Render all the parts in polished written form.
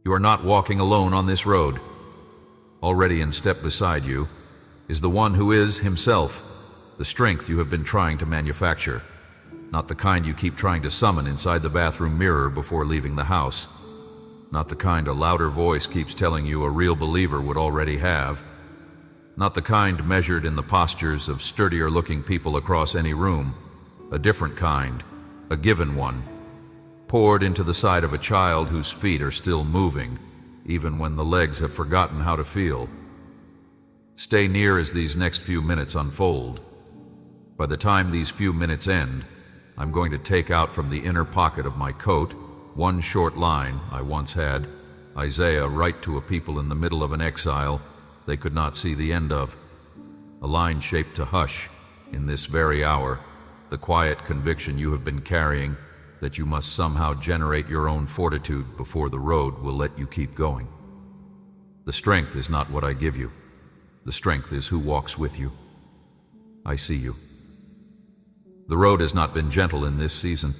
You are not walking alone on this road. Already in step beside you is the one who is himself the strength you have been trying to manufacture, not the kind you keep trying to summon inside the bathroom mirror before leaving the house, not the kind a louder voice keeps telling you a real believer would already have, not the kind measured in the postures of sturdier-looking people across any room, a different kind, a given one, poured into the side of a child whose feet are still moving, even when the legs have forgotten how to feel. Stay near as these next few minutes unfold. By the time these few minutes end, I'm going to take out from the inner pocket of my coat one short line I once had Isaiah write to a people in the middle of an exile they could not see the end of. A line shaped to hush, in this very hour, the quiet conviction you have been carrying that you must somehow generate your own fortitude before the road will let you keep going. The strength is not what I give you. The strength is who walks with you. I see you. The road has not been gentle in this season,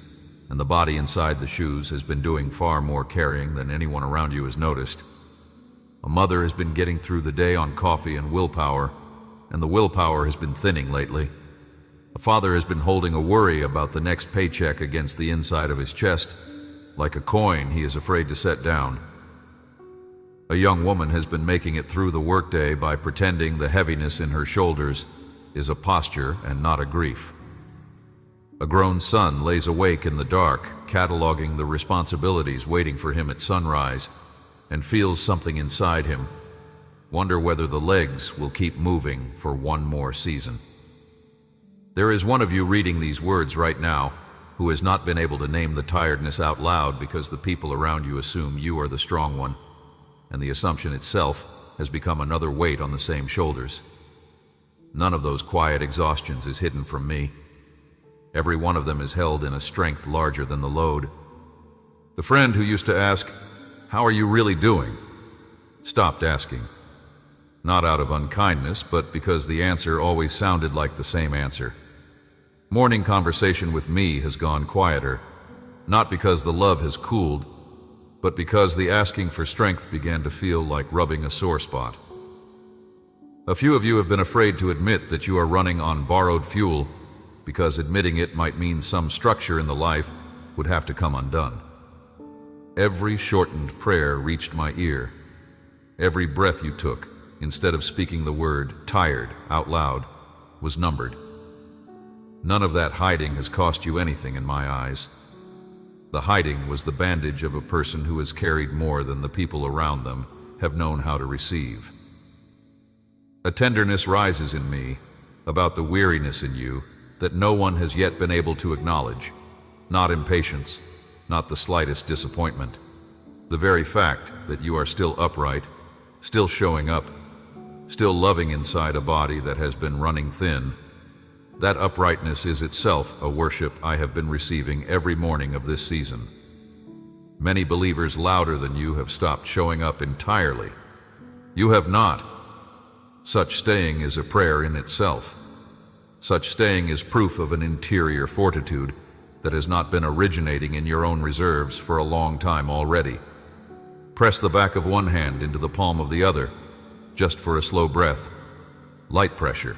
and the body inside the shoes has been doing far more carrying than anyone around you has noticed. A mother has been getting through the day on coffee and willpower, and the willpower has been thinning lately. A father has been holding a worry about the next paycheck against the inside of his chest, like a coin he is afraid to set down. A young woman has been making it through the workday by pretending the heaviness in her shoulders is a posture and not a grief. A grown son lays awake in the dark, cataloging the responsibilities waiting for him at sunrise, and feels something inside him. Wonder whether the legs will keep moving for one more season. There is one of you reading these words right now who has not been able to name the tiredness out loud because the people around you assume you are the strong one, and the assumption itself has become another weight on the same shoulders. None of those quiet exhaustions is hidden from me. Every one of them is held in a strength larger than the load. The friend who used to ask, "How are you really doing?" stopped asking. Not out of unkindness, but because the answer always sounded like the same answer. Morning conversation with me has gone quieter, not because the love has cooled, but because the asking for strength began to feel like rubbing a sore spot. A few of you have been afraid to admit that you are running on borrowed fuel, because admitting it might mean some structure in the life would have to come undone. Every shortened prayer reached my ear. Every breath you took, instead of speaking the word "tired" out loud, was numbered. None of that hiding has cost you anything in my eyes. The hiding was the bandage of a person who has carried more than the people around them have known how to receive. A tenderness rises in me about the weariness in you that no one has yet been able to acknowledge. Not impatience, not the slightest disappointment. The very fact that you are still upright, still showing up, still loving inside a body that has been running thin. That uprightness is itself a worship I have been receiving every morning of this season. Many believers louder than you have stopped showing up entirely. You have not. Such staying is a prayer in itself. Such staying is proof of an interior fortitude that has not been originating in your own reserves for a long time already. Press the back of one hand into the palm of the other, just for a slow breath. Light pressure.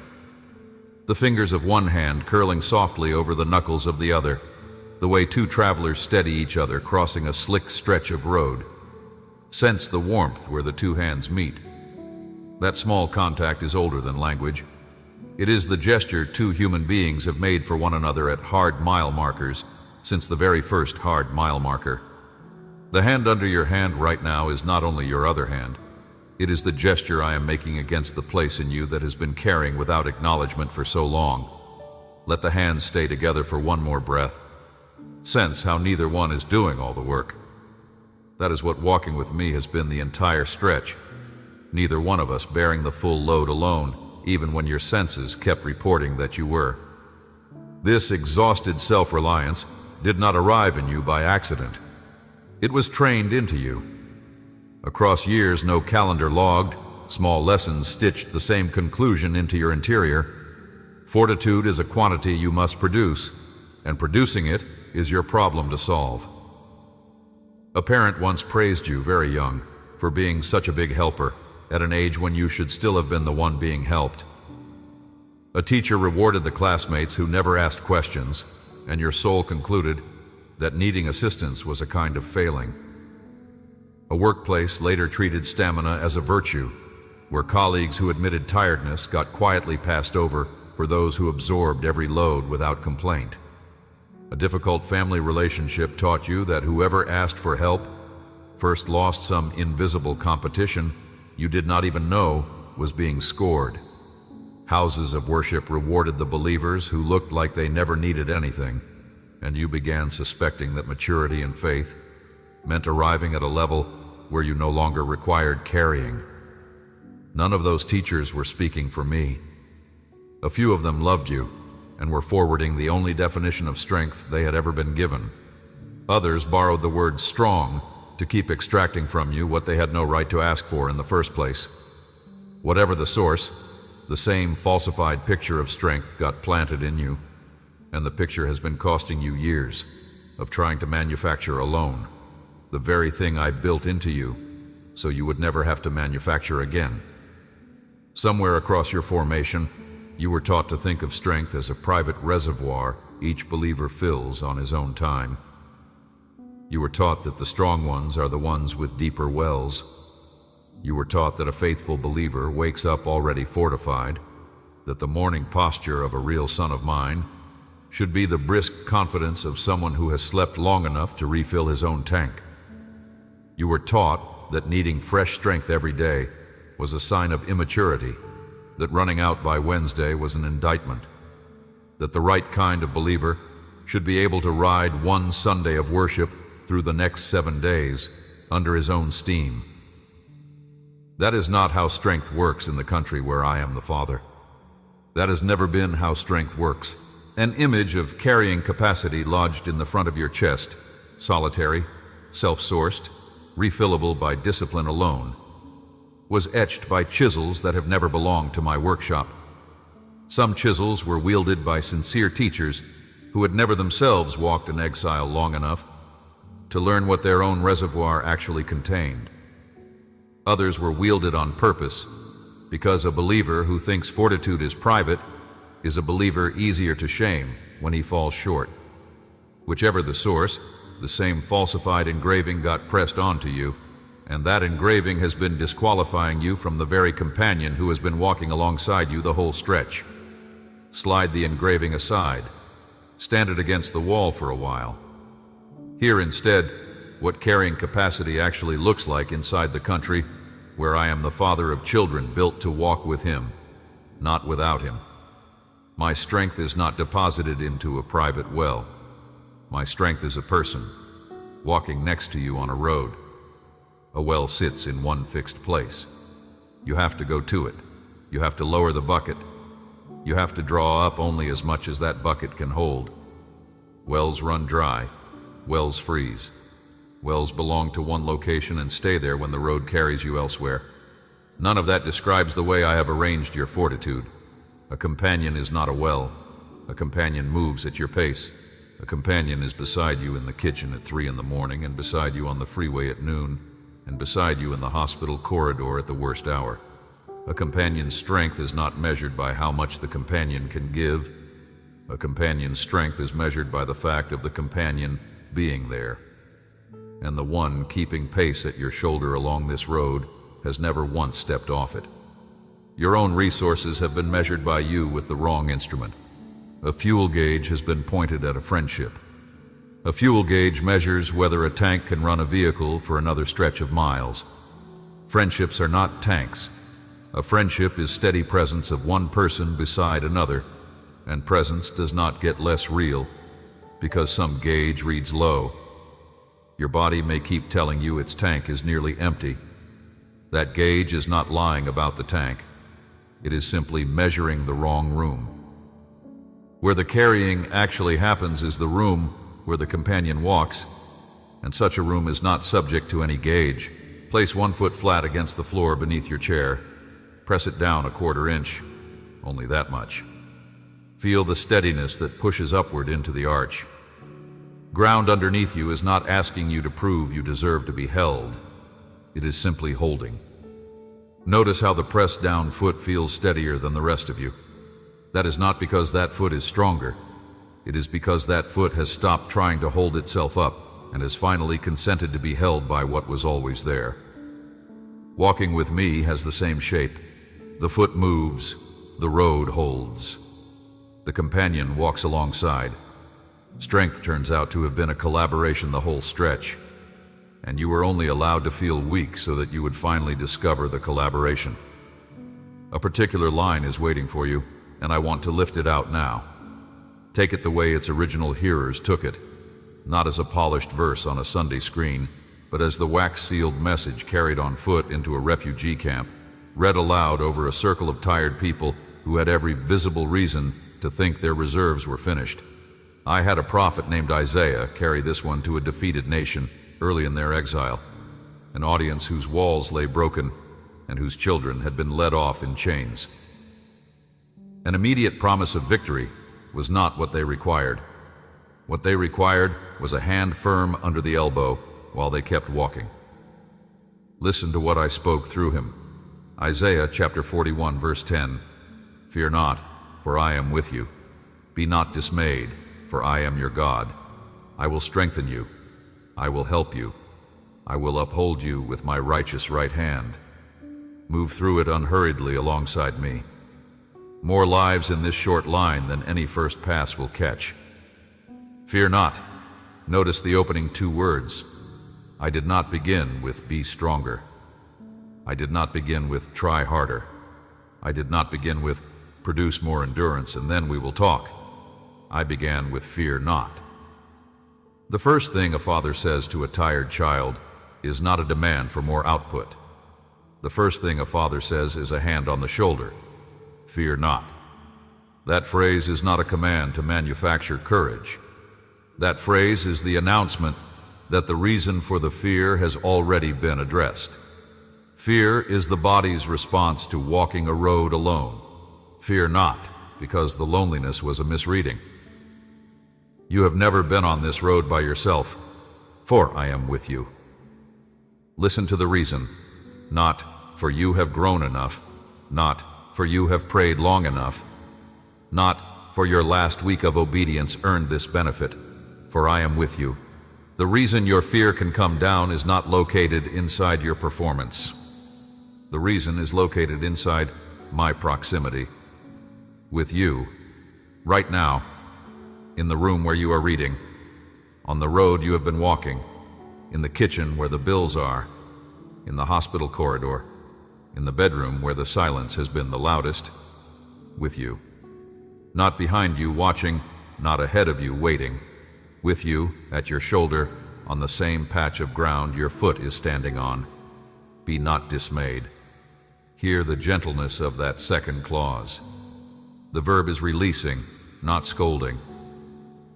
The fingers of one hand curling softly over the knuckles of the other, the way two travelers steady each other crossing a slick stretch of road. Sense the warmth where the two hands meet. That small contact is older than language. It is the gesture two human beings have made for one another at hard mile markers since the very first hard mile marker. The hand under your hand right now is not only your other hand. It is the gesture I am making against the place in you that has been carrying without acknowledgement for so long. Let the hands stay together for one more breath. Sense how neither one is doing all the work. That is what walking with me has been the entire stretch. Neither one of us bearing the full load alone, even when your senses kept reporting that you were. This exhausted self-reliance did not arrive in you by accident. It was trained into you. Across years no calendar logged, small lessons stitched the same conclusion into your interior. Fortitude is a quantity you must produce, and producing it is your problem to solve. A parent once praised you very young for being such a big helper at an age when you should still have been the one being helped. A teacher rewarded the classmates who never asked questions, and your soul concluded that needing assistance was a kind of failing. A workplace later treated stamina as a virtue, where colleagues who admitted tiredness got quietly passed over for those who absorbed every load without complaint. A difficult family relationship taught you that whoever asked for help first lost some invisible competition you did not even know was being scored. Houses of worship rewarded the believers who looked like they never needed anything, and you began suspecting that maturity and faith meant arriving at a level where you no longer required carrying. None of those teachers were speaking for me. A few of them loved you and were forwarding the only definition of strength they had ever been given. Others borrowed the word strong to keep extracting from you what they had no right to ask for in the first place. Whatever the source, the same falsified picture of strength got planted in you, and the picture has been costing you years of trying to manufacture alone the very thing I built into you so you would never have to manufacture again. Somewhere across your formation, you were taught to think of strength as a private reservoir each believer fills on his own time. You were taught that the strong ones are the ones with deeper wells. You were taught that a faithful believer wakes up already fortified, that the morning posture of a real son of mine should be the brisk confidence of someone who has slept long enough to refill his own tank. You were taught that needing fresh strength every day was a sign of immaturity, that running out by Wednesday was an indictment, that the right kind of believer should be able to ride one Sunday of worship through the next 7 days under his own steam. That is not how strength works in the country where I am the Father. That has never been how strength works. An image of carrying capacity lodged in the front of your chest, solitary, self-sourced, refillable by discipline alone, was etched by chisels that have never belonged to my workshop. Some chisels were wielded by sincere teachers who had never themselves walked in exile long enough to learn what their own reservoir actually contained. Others were wielded on purpose, because a believer who thinks fortitude is private is a believer easier to shame when he falls short. Whichever the source, the same falsified engraving got pressed onto you, and that engraving has been disqualifying you from the very companion who has been walking alongside you the whole stretch. Slide the engraving aside. Stand it against the wall for a while. Hear instead what carrying capacity actually looks like inside the country where I am the father of children built to walk with him, not without him. My strength is not deposited into a private well. My strength is a person walking next to you on a road. A well sits in one fixed place. You have to go to it. You have to lower the bucket. You have to draw up only as much as that bucket can hold. Wells run dry. Wells freeze. Wells belong to one location and stay there when the road carries you elsewhere. None of that describes the way I have arranged your fortitude. A companion is not a well. A companion moves at your pace. A companion is beside you in the kitchen at 3 in the morning, and beside you on the freeway at noon, and beside you in the hospital corridor at the worst hour. A companion's strength is not measured by how much the companion can give. A companion's strength is measured by the fact of the companion being there. And the one keeping pace at your shoulder along this road has never once stepped off it. Your own resources have been measured by you with the wrong instrument. A fuel gauge has been pointed at a friendship. A fuel gauge measures whether a tank can run a vehicle for another stretch of miles. Friendships are not tanks. A friendship is steady presence of one person beside another, and presence does not get less real because some gauge reads low. Your body may keep telling you its tank is nearly empty. That gauge is not lying about the tank. It is simply measuring the wrong room. Where the carrying actually happens is the room where the companion walks, and such a room is not subject to any gauge. Place 1 foot flat against the floor beneath your chair. Press it down 1/4 inch, only that much. Feel the steadiness that pushes upward into the arch. Ground underneath you is not asking you to prove you deserve to be held. It is simply holding. Notice how the pressed down foot feels steadier than the rest of you. That is not because that foot is stronger. It is because that foot has stopped trying to hold itself up and has finally consented to be held by what was always there. Walking with me has the same shape. The foot moves, the road holds. The companion walks alongside. Strength turns out to have been a collaboration the whole stretch, and you were only allowed to feel weak so that you would finally discover the collaboration. A particular line is waiting for you, and I want to lift it out now. Take it the way its original hearers took it, not as a polished verse on a Sunday screen, but as the wax-sealed message carried on foot into a refugee camp, read aloud over a circle of tired people who had every visible reason to think their reserves were finished. I had a prophet named Isaiah carry this one to a defeated nation early in their exile, an audience whose walls lay broken and whose children had been led off in chains. An immediate promise of victory was not what they required. What they required was a hand firm under the elbow while they kept walking. Listen to what I spoke through him. Isaiah chapter 41, verse 10. Fear not, for I am with you. Be not dismayed, for I am your God. I will strengthen you. I will help you. I will uphold you with my righteous right hand. Move through it unhurriedly alongside me. More lives in this short line than any first pass will catch. Fear not. Notice the opening two words. I did not begin with be stronger. I did not begin with try harder. I did not begin with produce more endurance and then we will talk. I began with fear not. The first thing a father says to a tired child is not a demand for more output. The first thing a father says is a hand on the shoulder. Fear not. That phrase is not a command to manufacture courage. That phrase is the announcement that the reason for the fear has already been addressed. Fear is the body's response to walking a road alone. Fear not, because the loneliness was a misreading. You have never been on this road by yourself, for I am with you. Listen to the reason, not for you have grown enough, not for you have prayed long enough, not for your last week of obedience earned this benefit, for I am with you. The reason your fear can come down is not located inside your performance. The reason is located inside my proximity. With you, right now, in the room where you are reading, on the road you have been walking, in the kitchen where the bills are, in the hospital corridor, in the bedroom where the silence has been the loudest, with you. Not behind you watching, not ahead of you waiting, with you at your shoulder on the same patch of ground your foot is standing on. Be not dismayed. Hear the gentleness of that second clause. The verb is releasing, not scolding.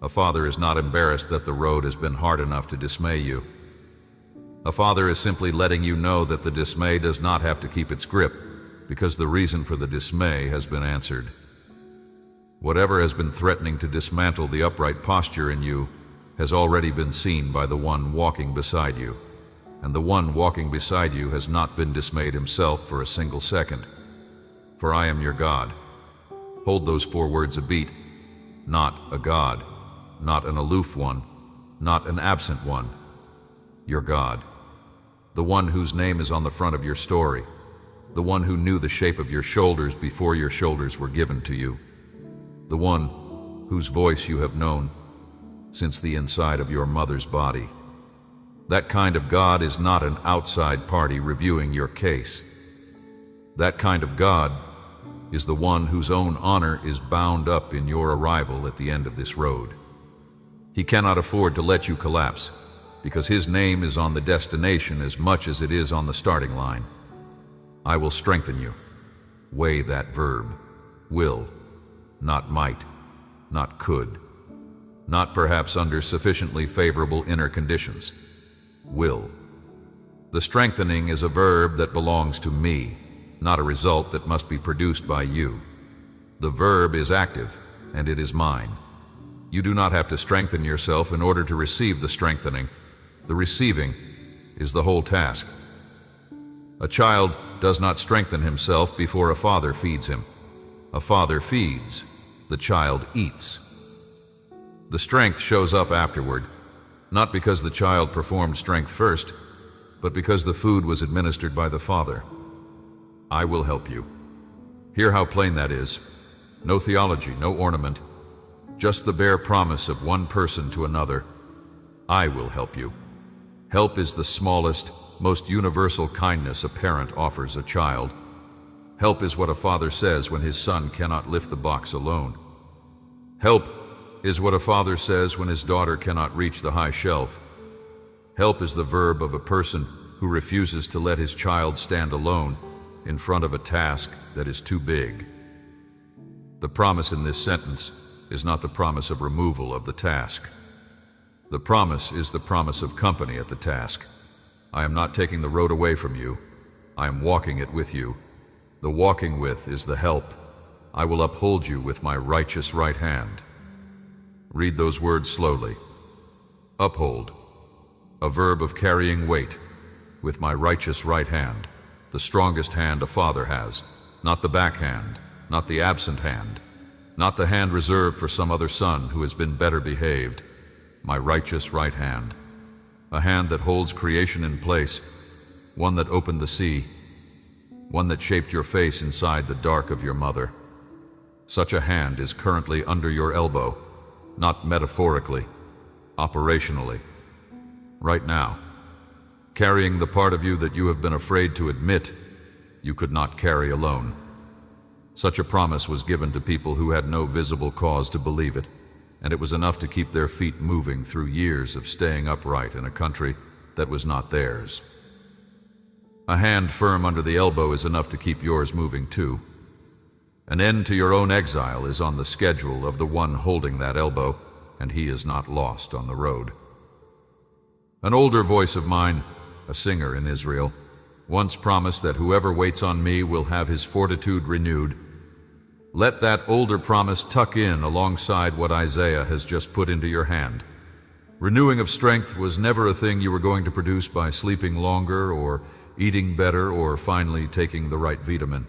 A father is not embarrassed that the road has been hard enough to dismay you. A father is simply letting you know that the dismay does not have to keep its grip, because the reason for the dismay has been answered. Whatever has been threatening to dismantle the upright posture in you has already been seen by the one walking beside you, and the one walking beside you has not been dismayed himself for a single second. For I am your God. Hold those four words a beat. Not a God, not an aloof one, not an absent one. Your God. The one whose name is on the front of your story. The one who knew the shape of your shoulders before your shoulders were given to you. The one whose voice you have known since the inside of your mother's body. That kind of God is not an outside party reviewing your case. That kind of God is the one whose own honor is bound up in your arrival at the end of this road. He cannot afford to let you collapse, because his name is on the destination as much as it is on the starting line. I will strengthen you. Weigh that verb. Will, not might, not could, not perhaps under sufficiently favorable inner conditions. Will. The strengthening is a verb that belongs to me, not a result that must be produced by you. The verb is active, and it is mine. You do not have to strengthen yourself in order to receive the strengthening. The receiving is the whole task. A child does not strengthen himself before a father feeds him. A father feeds, the child eats. The strength shows up afterward, not because the child performed strength first, but because the food was administered by the father. I will help you. Hear how plain that is. No theology, no ornament, just the bare promise of one person to another. I will help you. Help is the smallest, most universal kindness a parent offers a child. Help is what a father says when his son cannot lift the box alone. Help is what a father says when his daughter cannot reach the high shelf. Help is the verb of a person who refuses to let his child stand alone in front of a task that is too big. The promise in this sentence is not the promise of removal of the task. The promise is the promise of company at the task. I am not taking the road away from you. I am walking it with you. The walking with is the help. I will uphold you with my righteous right hand. Read those words slowly. Uphold, a verb of carrying weight, with my righteous right hand, the strongest hand a father has, not the backhand, not the absent hand, not the hand reserved for some other son who has been better behaved. My righteous right hand, a hand that holds creation in place, one that opened the sea, one that shaped your face inside the dark of your mother. Such a hand is currently under your elbow, not metaphorically, operationally, right now, carrying the part of you that you have been afraid to admit you could not carry alone. Such a promise was given to people who had no visible cause to believe it, and it was enough to keep their feet moving through years of staying upright in a country that was not theirs. A hand firm under the elbow is enough to keep yours moving too. An end to your own exile is on the schedule of the one holding that elbow, and he is not lost on the road. An older voice of mine, a singer in Israel, once promised that whoever waits on me will have his fortitude renewed. Let that older promise tuck in alongside what Isaiah has just put into your hand. Renewing of strength was never a thing you were going to produce by sleeping longer or eating better or finally taking the right vitamin.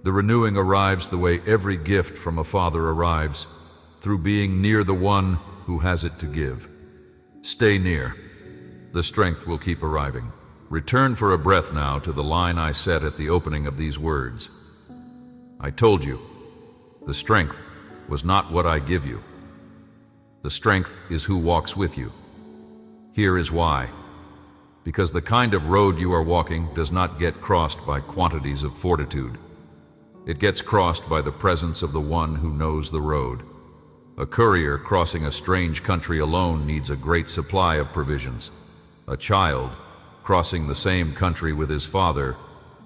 The renewing arrives the way every gift from a father arrives, through being near the one who has it to give. Stay near. The strength will keep arriving. Return for a breath now to the line I said at the opening of these words. I told you, the strength was not what I give you. The strength is who walks with you. Here is why. Because the kind of road you are walking does not get crossed by quantities of fortitude. It gets crossed by the presence of the one who knows the road. A courier crossing a strange country alone needs a great supply of provisions. A child crossing the same country with his father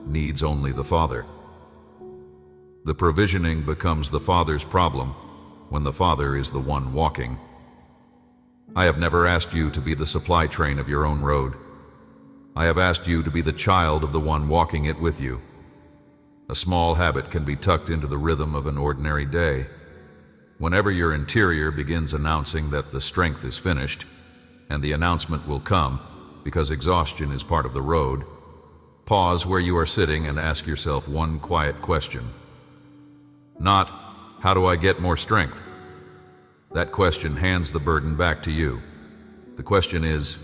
needs only the father. The provisioning becomes the father's problem when the father is the one walking. I have never asked you to be the supply train of your own road. I have asked you to be the child of the one walking it with you. A small habit can be tucked into the rhythm of an ordinary day. Whenever your interior begins announcing that the strength is finished, and the announcement will come because exhaustion is part of the road, pause where you are sitting and ask yourself one quiet question. Not, how do I get more strength? That question hands the burden back to you. The question is,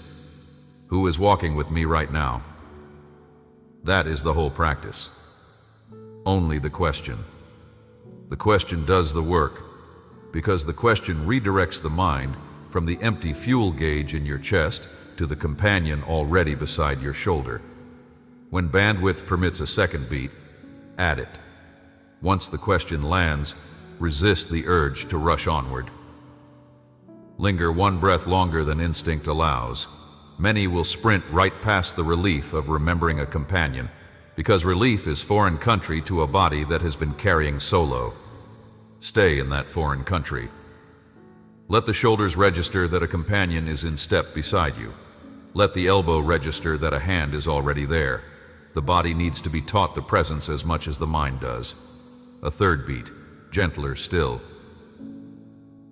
who is walking with me right now? That is the whole practice. Only the question. The question does the work, because the question redirects the mind from the empty fuel gauge in your chest to the companion already beside your shoulder. When bandwidth permits a second beat, add it. Once the question lands, resist the urge to rush onward. Linger one breath longer than instinct allows. Many will sprint right past the relief of remembering a companion, because relief is foreign country to a body that has been carrying solo. Stay in that foreign country. Let the shoulders register that a companion is in step beside you. Let the elbow register that a hand is already there. The body needs to be taught the presence as much as the mind does. A third beat, gentler still.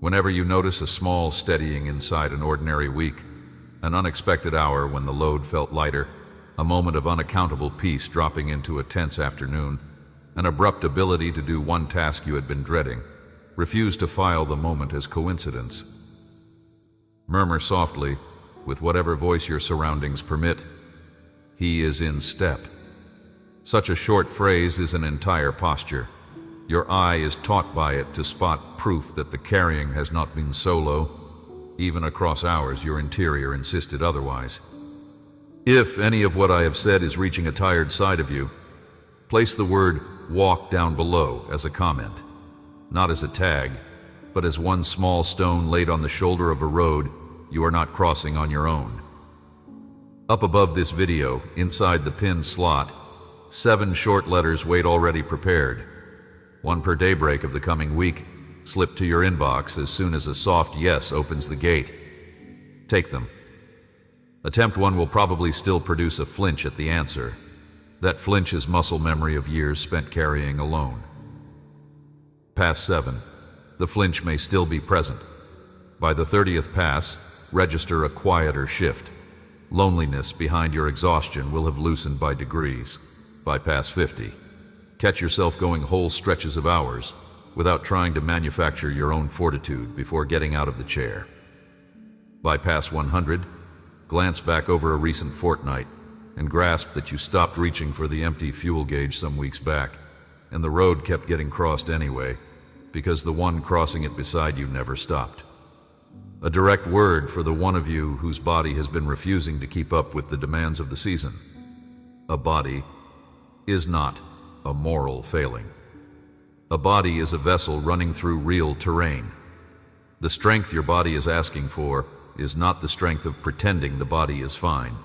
Whenever you notice a small steadying inside an ordinary week, an unexpected hour when the load felt lighter, a moment of unaccountable peace dropping into a tense afternoon, an abrupt ability to do one task you had been dreading, refuse to file the moment as coincidence. Murmur softly, with whatever voice your surroundings permit, "He is in step." Such a short phrase is an entire posture. Your eye is taught by it to spot proof that the carrying has not been solo. Even across hours, your interior insisted otherwise. If any of what I have said is reaching a tired side of you, place the word "walk" down below as a comment, not as a tag, but as one small stone laid on the shoulder of a road you are not crossing on your own. Up above this video, inside the pinned slot, 7 short letters wait already prepared. One per daybreak of the coming week, slip to your inbox as soon as a soft yes opens the gate. Take them. Attempt one will probably still produce a flinch at the answer. That flinch is muscle memory of years spent carrying alone. Pass 7. The flinch may still be present. By the 30th pass, register a quieter shift. Loneliness behind your exhaustion will have loosened by degrees. By pass 50, catch yourself going whole stretches of hours without trying to manufacture your own fortitude before getting out of the chair. By pass 100, glance back over a recent fortnight and grasp that you stopped reaching for the empty fuel gauge some weeks back, and the road kept getting crossed anyway, because the one crossing it beside you never stopped. A direct word for the one of you whose body has been refusing to keep up with the demands of the season. A body is not a moral failing. A body is a vessel running through real terrain. The strength your body is asking for is not the strength of pretending the body is fine.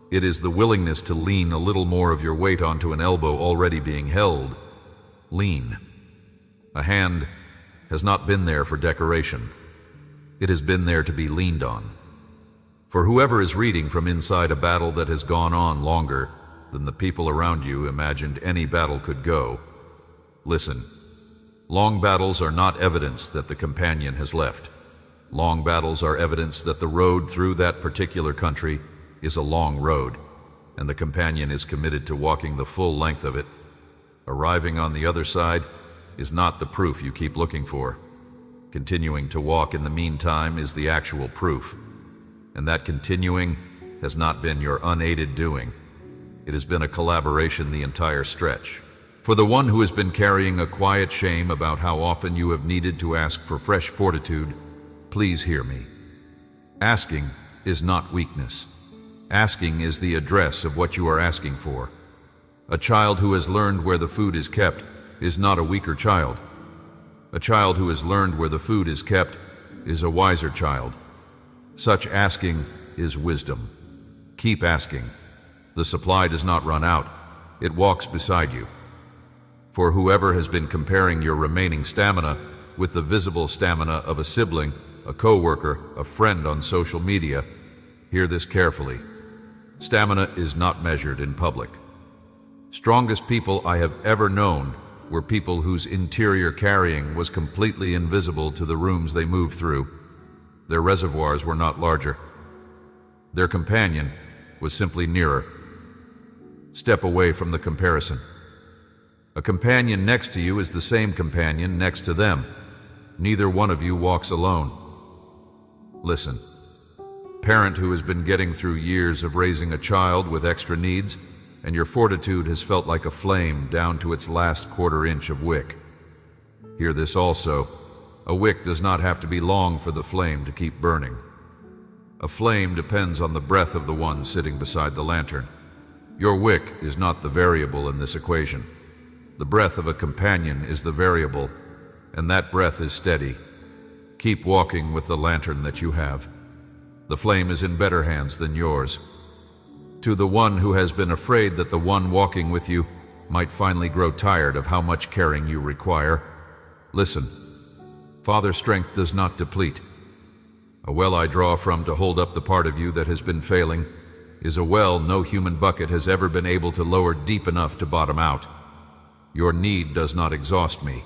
It is the willingness to lean a little more of your weight onto an elbow already being held. Lean. A hand has not been there for decoration. It has been there to be leaned on. For whoever is reading from inside a battle that has gone on longer than the people around you imagined any battle could go, listen. Long battles are not evidence that the companion has left. Long battles are evidence that the road through that particular country is a long road, and the companion is committed to walking the full length of it. Arriving on the other side is not the proof you keep looking for. Continuing to walk in the meantime is the actual proof, and that continuing has not been your unaided doing. It has been a collaboration the entire stretch. For the one who has been carrying a quiet shame about how often you have needed to ask for fresh fortitude, please hear me. Asking is not weakness. Asking is the address of what you are asking for. A child who has learned where the food is kept is not a weaker child. A child who has learned where the food is kept is a wiser child. Such asking is wisdom. Keep asking. The supply does not run out. It walks beside you. For whoever has been comparing your remaining stamina with the visible stamina of a sibling, a coworker, a friend on social media, hear this carefully. Stamina is not measured in public. Strongest people I have ever known were people whose interior carrying was completely invisible to the rooms they moved through. Their reservoirs were not larger. Their companion was simply nearer. Step away from the comparison. A companion next to you is the same companion next to them. Neither one of you walks alone. Listen. Parent who has been getting through years of raising a child with extra needs, and your fortitude has felt like a flame down to its last quarter-inch of wick. Hear this also. A wick does not have to be long for the flame to keep burning. A flame depends on the breath of the one sitting beside the lantern. Your wick is not the variable in this equation. The breath of a companion is the variable, and that breath is steady. Keep walking with the lantern that you have. The flame is in better hands than yours. To the one who has been afraid that the one walking with you might finally grow tired of how much caring you require, listen. Father strength does not deplete. A well I draw from to hold up the part of you that has been failing is a well no human bucket has ever been able to lower deep enough to bottom out. Your need does not exhaust me.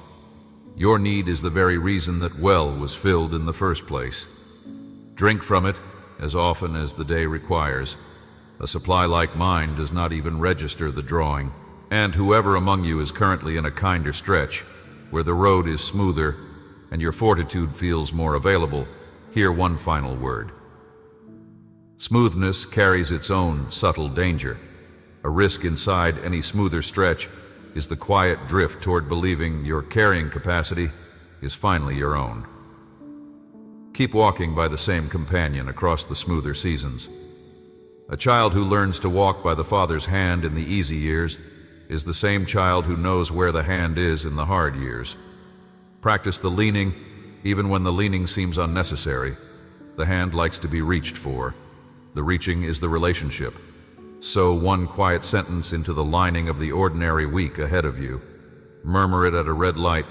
Your need is the very reason that well was filled in the first place. Drink from it as often as the day requires. A supply like mine does not even register the drawing. And whoever among you is currently in a kinder stretch, where the road is smoother and your fortitude feels more available, hear one final word. Smoothness carries its own subtle danger. A risk inside any smoother stretch is the quiet drift toward believing your carrying capacity is finally your own. Keep walking by the same companion across the smoother seasons. A child who learns to walk by the Father's hand in the easy years is the same child who knows where the hand is in the hard years. Practice the leaning even when the leaning seems unnecessary. The hand likes to be reached for. The reaching is the relationship. Sow one quiet sentence into the lining of the ordinary week ahead of you. Murmur it at a red light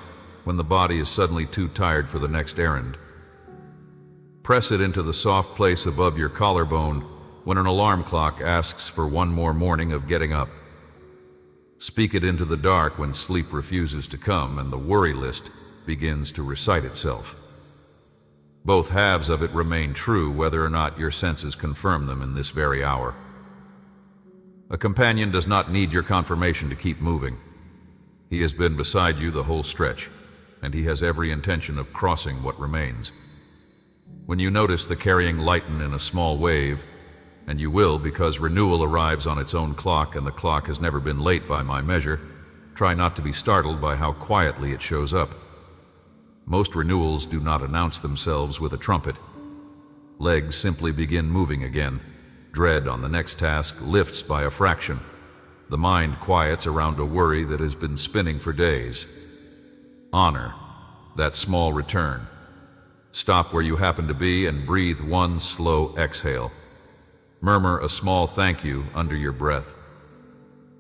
when the body is suddenly too tired for the next errand. Press it into the soft place above your collarbone when an alarm clock asks for one more morning of getting up. Speak it into the dark when sleep refuses to come and the worry list begins to recite itself. Both halves of it remain true whether or not your senses confirm them in this very hour. A companion does not need your confirmation to keep moving. He has been beside you the whole stretch, and he has every intention of crossing what remains. When you notice the carrying lighten in a small wave, and you will because renewal arrives on its own clock and the clock has never been late by my measure, try not to be startled by how quietly it shows up. Most renewals do not announce themselves with a trumpet. Legs simply begin moving again. Dread on the next task lifts by a fraction. The mind quiets around a worry that has been spinning for days. Honor that small return. Stop where you happen to be and breathe one slow exhale. Murmur a small thank you under your breath.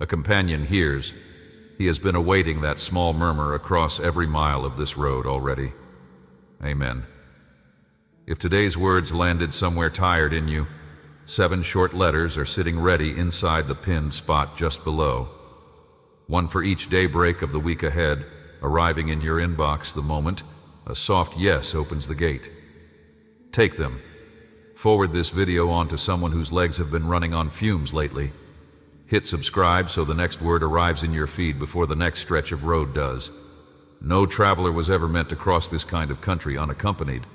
A companion hears. He has been awaiting that small murmur across every mile of this road already. Amen. If today's words landed somewhere tired in you, 7 short letters are sitting ready inside the pinned spot just below. One for each daybreak of the week ahead, arriving in your inbox the moment a soft yes opens the gate. Take them. Forward this video on to someone whose legs have been running on fumes lately. Hit subscribe so the next word arrives in your feed before the next stretch of road does. No traveler was ever meant to cross this kind of country unaccompanied.